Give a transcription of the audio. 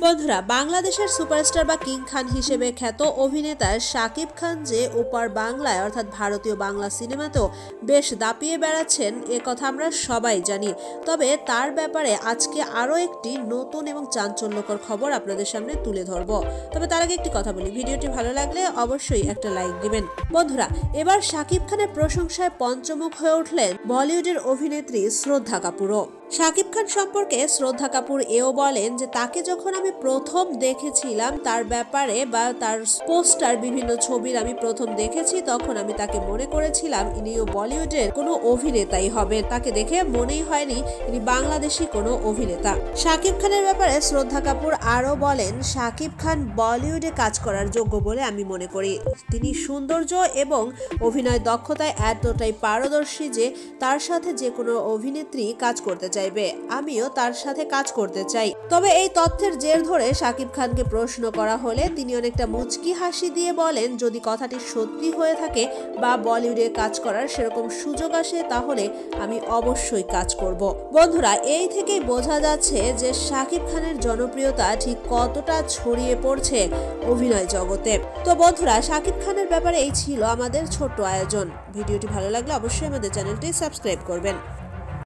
বন্ধুরা, বাংলাদেশের সুপারস্টার বা কিং খান হিসেবে খ্যাত অভিনেতা শাকিব খান যে ওপার বাংলায় অর্থাৎ ভারতীয় বাংলা সিনেমাতেও বেশ দাপিয়ে বেড়াচ্ছেন এ কথা আমরা সবাই জানি। তবে তার ব্যাপারে আজকে আরও একটি নতুন এবং চাঞ্চল্যকর খবর আপনাদের সামনে তুলে ধরব। তবে তার আগে একটি কথা বলি, ভিডিওটি ভালো লাগলে অবশ্যই একটা লাইক দিবেন। বন্ধুরা, এবার শাকিব খানের প্রশংসায় পঞ্চমুখ হয়ে উঠলেন বলিউডের অভিনেত্রী শ্রদ্ধা কাপুরও। শাকিব খান সম্পর্কে শ্রদ্ধা কাপুর এও বলেন যে তাকে যখন আমি প্রথম দেখেছিলাম, তার ব্যাপারে বা তার পোস্টার বিভিন্ন ছবির আমি প্রথম দেখেছি, তখন আমি তাকে মনে করেছিলাম ইনিও বলিউডের কোনো অভিনেতাই হবেন। তাকে দেখে মনেই হয়নি ইনি বাংলাদেশি কোনো অভিনেতা। শাকিব খানের ব্যাপারে শ্রদ্ধা কাপুর আরও বলেন, শাকিব খান বলিউডে কাজ করার যোগ্য বলে আমি মনে করি। তিনি সৌন্দর্য এবং অভিনয় দক্ষতায় এতটাই পারদর্শী যে তার সাথে যে কোনো অভিনেত্রী কাজ করতে চাইবে। আমিও তার সাথে কাজ করতে চাই। তবে এই তথ্যের জের ধরে শাকিব খানকে প্রশ্ন করা হলে তিনি অনেকটা মুচকি হাসি দিয়ে বলেন, যদি কথাটি সত্যি হয়ে থাকে বা বলিউডে কাজ করার সেরকম সুযোগ আসে তাহলে আমি অবশ্যই কাজ করব। বন্ধুরা, এই থেকেই বোঝা যাচ্ছে যে শাকিব খানের জনপ্রিয়তা ঠিক কতটা ছড়িয়ে পড়ছে অভিনয় জগতে। তো বন্ধুরা, শাকিব খানের ব্যাপারে এই ছিল আমাদের ছোট্ট আয়োজন। ভিডিওটি ভালো লাগলে অবশ্যই আমাদের চ্যানেলটি সাবস্ক্রাইব করবেন।